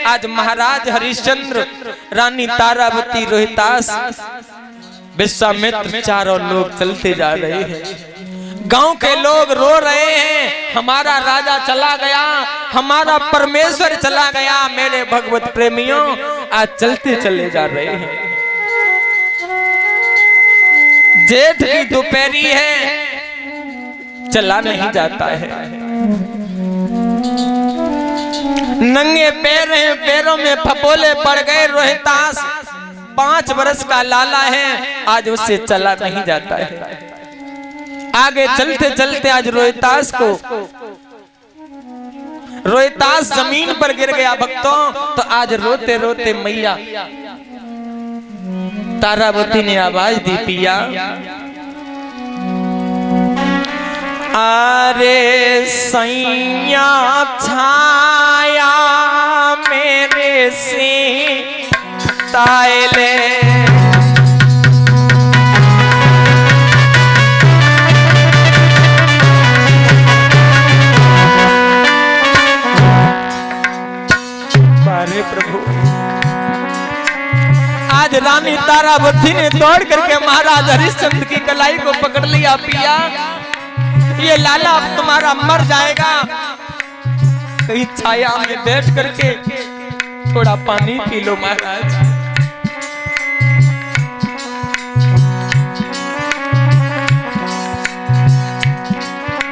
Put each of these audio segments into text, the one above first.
आज महाराज हरिश्चंद्र, रानी तारावती, रोहितास, विश्वामित्र, चारों लोग चलते जा रहे हैं। गांव के लोग रो रहे हैं, हमारा राजा चला गया, हमारा परमेश्वर चला गया। मेरे भगवत प्रेमियों, आज चलते चले जा रहे हैं। जेठ की दोपहरी है, चला नहीं जाता है। नंगे पैर हैं, पैरों में फपोले पड़ गए। रोहितास 5 वर्ष का लाला है, आज उससे चला नहीं जाता है। आगे चलते चलते आज रोहितास जमीन पर गिर गया भक्तों। तो आज रोते रोते मैया तारावती ने आवाज दी, पिया अरे सैया छाया मेरे से तायले। प्रभु, आज रानी तारावती ने दौड़ करके महाराज हरिश्चंद्र की कलाई को पकड़ लिया। पिया, ये लाला अब तुम्हारा मर जाएगा, कहीं छाया में बैठ करके थोड़ा पानी पी लो महाराज।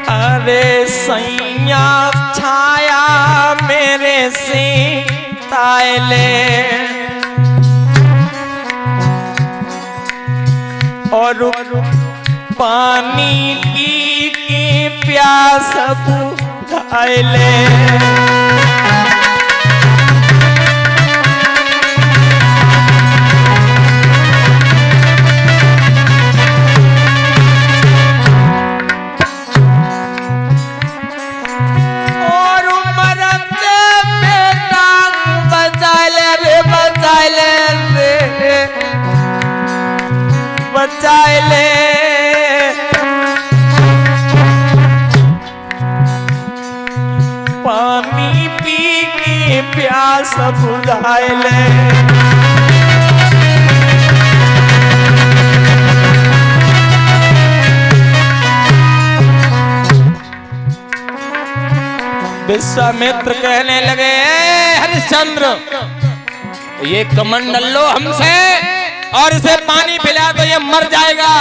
अरे सैया छाया मेरे से तायले, और पानी की प्यास बुझाइले। बचाए ले, पानी पी के प्यास बुझाए ले। विश्वामित्र कहने लगे, हरिश्चंद्र, ये कमंडल लो हमसे और इसे पानी पिला तो ये मर जाएगा।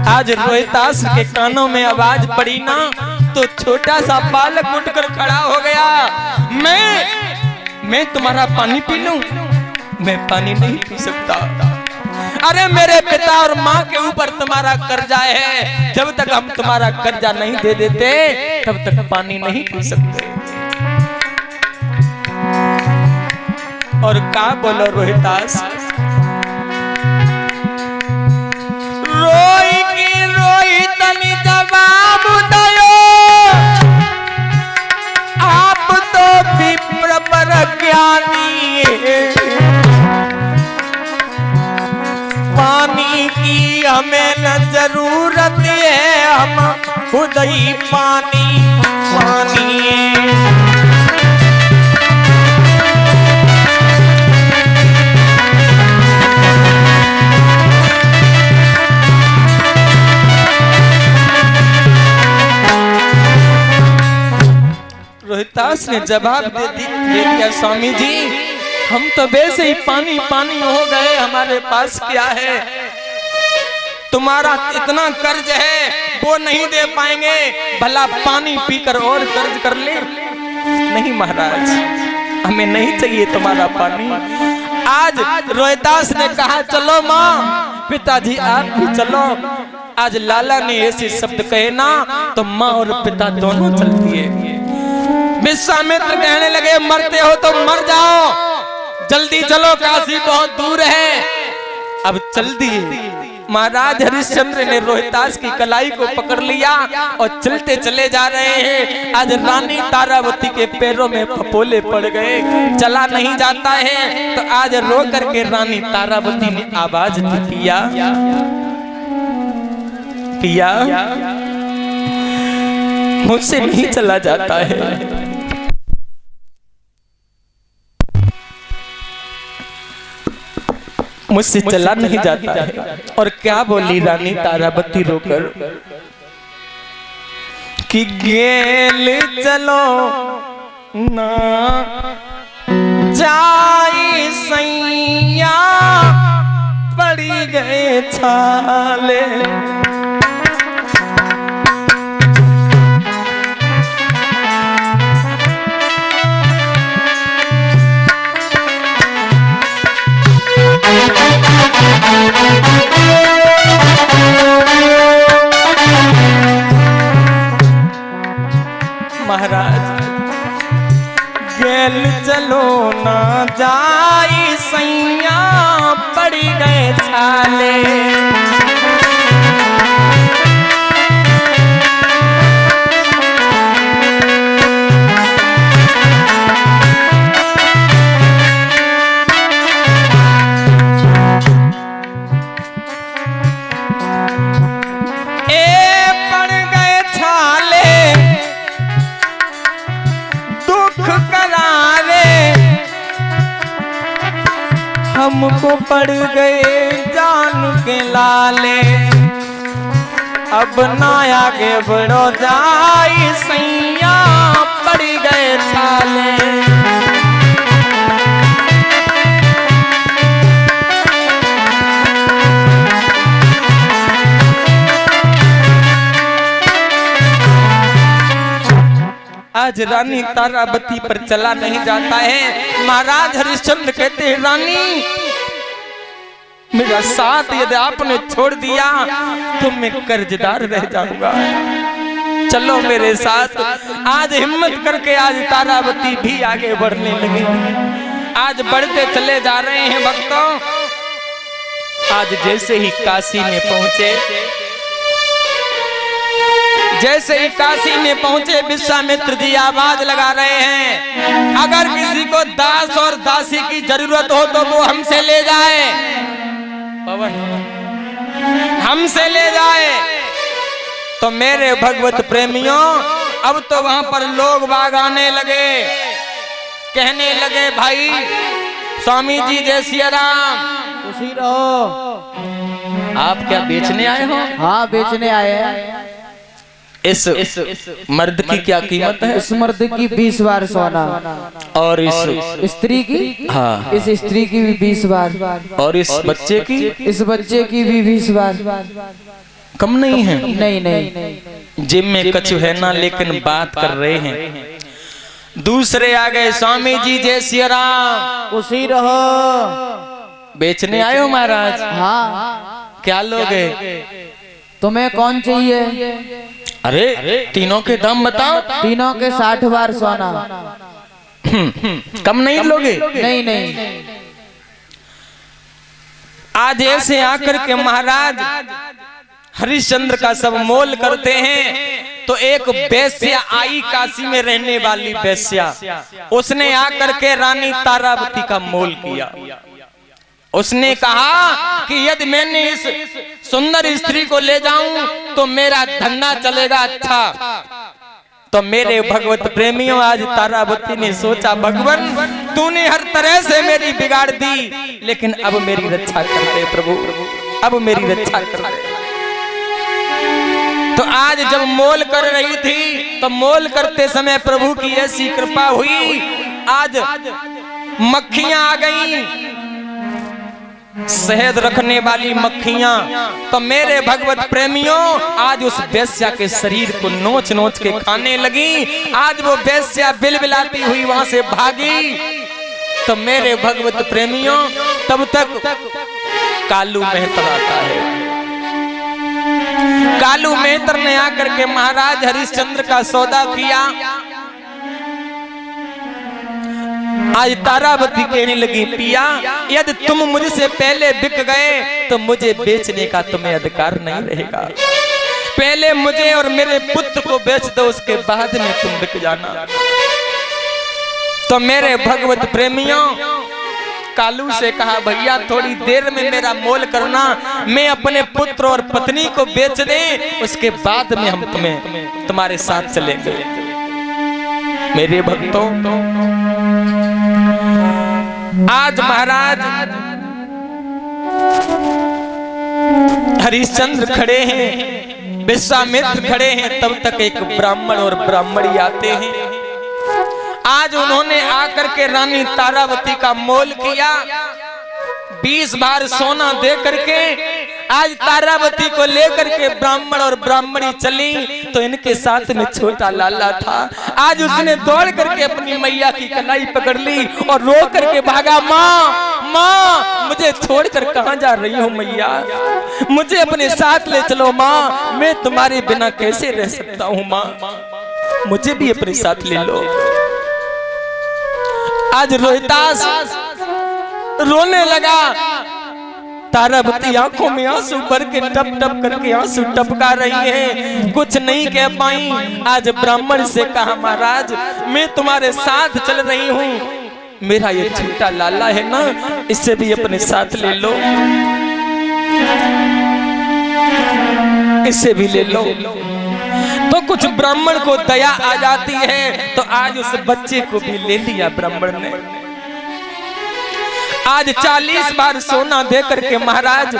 आज रोहितास के कानों में आवाज पड़ी ना, तो छोटा सा बालक उठकर खड़ा हो गया। मैं तुम्हारा पानी पी लूं? मैं पानी नहीं पी सकता। अरे मेरे पिता और माँ के ऊपर तुम्हारा कर्जा है, जब तक हम तुम्हारा कर्जा नहीं दे देते तब तक पानी नहीं पी सकते। और का बोलो रोहितास, रोई की रोहितनी जवाब दयो, आप तो विप्र पर ज्ञानी, पानी की हमें न जरूरत है, हम खुद ही पानी रोहितास ने जवाब दे दिया, स्वामी जी, हम तो वैसे ही पानी पानी हो गए, हमारे पास क्या है? तुम्हारा इतना कर्ज है वो नहीं दे पाएंगे, भला पानी पीकर और कर्ज कर ले। नहीं महाराज, हमें नहीं चाहिए तुम्हारा पानी। आज रोहितास ने कहा, चलो माँ, पिताजी आप भी चलो। आज लाला ने ऐसे शब्द कहे ना, तो माँ और पिता दोनों चलती है। विश्वामित्र कहने लगे, मरते हो तो मर जाओ, जल्दी चलो, काशी बहुत दूर है। अब जल्दी महाराज हरिश्चंद्र ने रोहितास की कलाई को पकड़ लिया और चलते चले जा रहे हैं। आज रानी तारावती के पैरों में फपोले पड़ गए, चला नहीं जाता है। तो आज रो करके रानी तारावती ने आवाज दी, पिया पिया मुझसे नहीं चला जाता है। मुझसे चला नहीं जाता है। और क्या बोली रानी तारावती रोकर कि गेल चलो ना जाई सैया पड़ी गए छाले। महाराज गेल चलो ना जाई सैया पड़ी गए छाले। हमको पड़ गए जान के लाले। अब ना आगे बढ़ो जाई सैया पड़ गए छाले। आज रानी तारावती पर चला नहीं जाता है। महाराज हरिश्चंद्र कहते हैं रानी मेरा साथ यदि आपने छोड़ दिया तो मैं कर्जदार रह जाऊंगा। चलो मेरे साथ। आज हिम्मत करके आज तारावती भी आगे बढ़ने लगी। आज बढ़ते चले जा रहे हैं भक्तों। आज जैसे ही काशी में पहुंचे, जैसे ही काशी में पहुंचे विश्वामित्र जी आवाज लगा रहे हैं अगर किसी को दास और दासी की जरूरत हो तो वो हमसे ले जाए। पवन हमसे ले जाए। तो मेरे भगवत प्रेमियों अब तो वहां पर लोग बाग आने लगे, कहने लगे भाई स्वामी जी जय सिया राम। खुशी रहो। आप क्या बेचने आए हो? हाँ बेचने आए हैं। इस मर्द की क्या कीमत है? इस मर्द की 20 बार सोना। और इस स्त्री की? हाँ इस स्त्री की भी 20 बार। और इस बच्चे की? इस बच्चे की भी 20 बार। कम नहीं है? नहीं नहीं। जिम में कछु है ना, लेकिन बात कर रहे हैं। दूसरे आ गए स्वामी जी जय सिया राम। खुशी रहो। बेचने आए हो महाराज? हाँ। क्या लोगे? तुम्हें कौन चाहिए? अरे तीनों के दाम बताओ। तीनों के 60 बार सोना। कम नहीं लोगे? नहीं नहीं। आज ऐसे आकर के महाराज हरिश्चंद्र का सब मोल करते हैं। तो एक वेश्या आई, काशी में रहने वाली वेश्या, उसने आकर के रानी तारावती का मोल किया। उसने कहा कि यदि मैंने इस सुंदर स्त्री को ले जाऊं तो मेरा धंधा चलेगा अच्छा। तो मेरे भगवत प्रेमियों आज तारावती ने सोचा भगवान तूने हर तरह से मेरी बिगाड़ दी, लेकिन अब मेरी रक्षा कर दे प्रभु, अब मेरी रक्षा कर दे। तो आज जब मोल कर रही थी तो मोल करते समय प्रभु की ऐसी कृपा हुई, आज मक्खियां आ गई, शहद रखने वाली मक्खियां। तो मेरे भगवत प्रेमियों आज उस वेश्या के शरीर को नोच नोच के खाने लगी। आज वो वेश्या बिलबिलाती हुई वहां से भागी। तो मेरे भगवत प्रेमियों तब तक कालू मेहतर आता है। कालू मेहतर ने आकर के महाराज हरिश्चंद्र का सौदा किया। आज तारावती कहने लगी पिया यदि तुम मुझसे पहले बिक गए तो मुझे बेचने का तुम्हें अधिकार नहीं रहेगा। पहले मुझे और मेरे पुत्र को बेच दो, उसके बाद में तुम बिक जाना। तो मेरे भगवत प्रेमियों कालू से कहा भैया थोड़ी देर में मेरा मोल करना, मैं अपने पुत्र और पत्नी को बेच दे, उसके बाद में हम तुम्हारे साथ चलेंगे। मेरे भक्तों, आज महाराज हरिश्चंद्र खड़े हैं, विश्वामित्र खड़े हैं, तब तक एक ब्राह्मण और ब्राह्मणी आते हैं। आज उन्होंने आकर के रानी तारावती का मोल किया, 20 बार सोना दे करके आज तारावती को लेकर के ब्राह्मण और ब्राह्मणी चली। तो इनके साथ में छोटा लाला था। आज उसने दौड़ करके अपनी मैया की कलाई पकड़ ली और रो करके भागा, माँ माँ मुझे छोड़कर कहाँ जा रही हो मैया, मुझे अपने साथ ले चलो माँ, मैं तुम्हारे बिना कैसे रह सकता हूँ माँ, मुझे भी अपने साथ ले लो। आज रोहितास रोने लगा, तारावती आंखों में आंसू भर के टप टप करके आंसू टपका रही है, कुछ नहीं कह पाई। आज ब्राह्मण से कहा महाराज मैं तुम्हारे साथ चल रही हूँ, मेरा ये छोटा लाला है ना, इससे भी अपने साथ ले लो, इससे भी ले लो। तो कुछ ब्राह्मण को दया आ जाती है, तो आज उस बच्चे को भी ले लिया ब्राह्मण ने। आज 40 बार सोना दे करके महाराज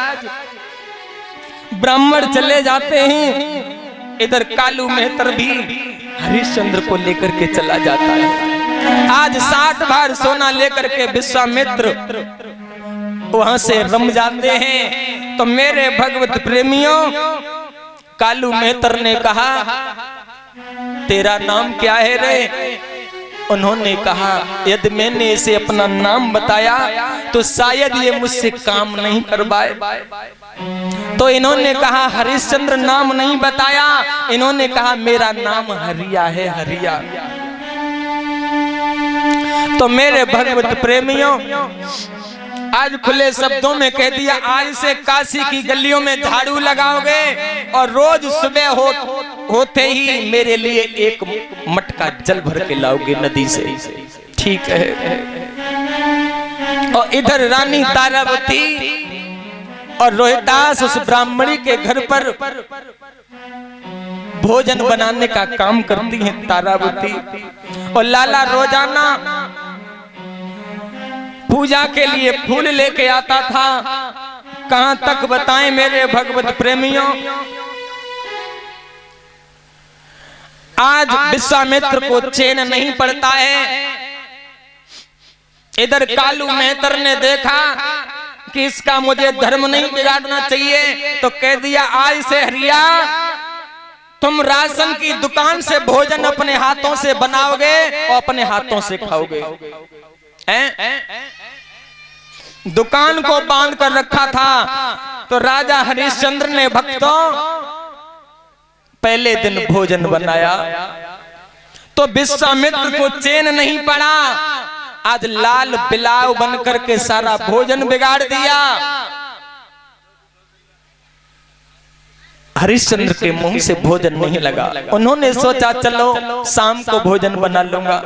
ब्राह्मण चले जाते हैं। इधर कालू मेहतर भी हरिश्चंद्र को लेकर के चला जाता है। आज 60 बार सोना लेकर के विश्वामित्र वहां से रम जाते हैं। तो मेरे भगवत प्रेमियों, कालू मेहतर ने कहा तेरा नाम क्या है रे? उन्होंने कहा यदि मैंने इसे अपना नाम बताया तो शायद ये मुझसे काम नहीं करवाए। तो इन्होंने कहा हरिश्चंद्र नाम नहीं बताया, इन्होंने कहा मेरा नाम हरिया है, हरिया। तो मेरे भगवत प्रेमियों, आज खुले शब्दों में कह दिया, आज से काशी की गलियों में झाड़ू लगाओगे और रोज सुबह होते ही मेरे लिए एक मटका जल भर के लाओगे नदी से, ठीक है? और इधर रानी तारावती और रोहितास उस ब्राह्मणी के घर पर भोजन बनाने का काम करती हैं तारावती, और लाला रोजाना पूजा के लिए फूल लेके आता था। कहां तक बताएं मेरे भगवत प्रेमियों, आज विश्वामित्र को चैन नहीं पड़ता है। इधर कालू मेहतर ने देखा कि इसका मुझे धर्म नहीं बिगाड़ना चाहिए, तो कह दिया आज से हरिया तुम राशन की दुकान से भोजन अपने हाथों से बनाओगे और अपने हाथों से खाओगे। दुकान को बांध कर रखा था। तो राजा हरिश्चंद्र ने भक्तों पहले दिन भोजन बनाया, तो विश्वामित्र को चैन नहीं पड़ा। आज लाल बिलाव बनकर के सारा भोजन बिगाड़ दिया। हरिश्चंद्र के मुंह से भोजन नहीं लगा। उन्होंने सोचा चलो शाम को भोजन बना लूंगा।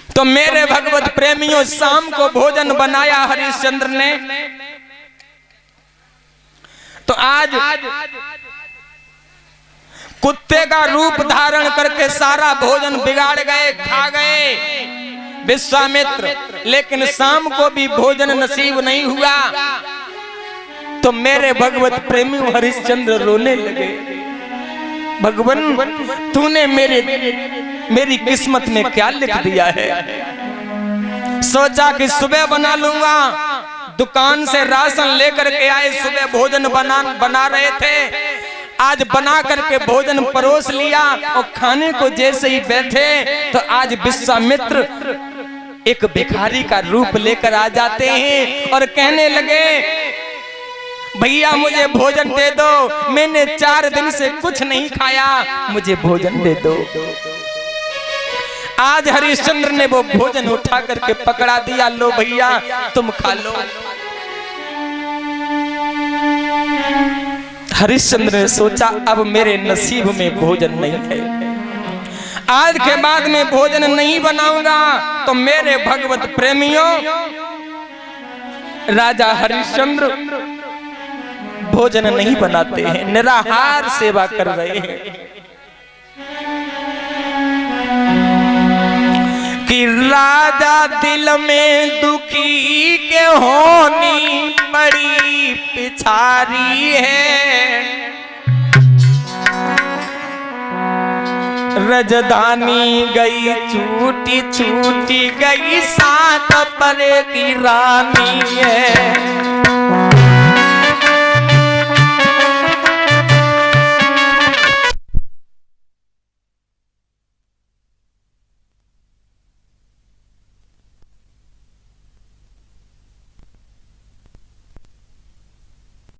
तो मेरे भगवत प्रेमियों, शाम को भोजन बनाया हरिश्चंद्र ने। तो आज कुत्ते का रूप धारण करके सारा भोजन बिगाड़ गए, खा गए विश्वामित्र, लेकिन शाम को भी भोजन नसीब नहीं हुआ। तो मेरे भगवत प्रेमियों, हरिश्चंद्र रोने लगे, भगवान तूने मेरी किस्मत में क्या लिख दिया है। सोचा कि सुबह बना लूंगा, दुकान से राशन लेकर के आए, सुबह भोजन बना रहे थे। आज बना करके भोजन परोस लिया और खाने को जैसे ही बैठे तो आज विश्वामित्र एक भिखारी का रूप लेकर आ जाते हैं और कहने लगे भैया मुझे भोजन दे दो, मैंने 4 दिन से कुछ नहीं खाया, मुझे भोजन दे दो। आज हरिश्चंद्र ने वो भोजन उठा करके पकड़ा दिया, लो भैया तुम खा लो। हरिश्चंद्र ने सोचा अब मेरे नसीब में भोजन नहीं है। आज के बाद में भोजन नहीं बनाऊंगा। तो मेरे भगवत प्रेमियों, राजा हरिश्चंद्र भोजन नहीं बनाते हैं, निराहार सेवा कर रहे हैं। कि राजा दिल में दुखी के होनी बड़ी पिछारी है। रजधानी गई छूटी छूटी गई सात पर की रानी है।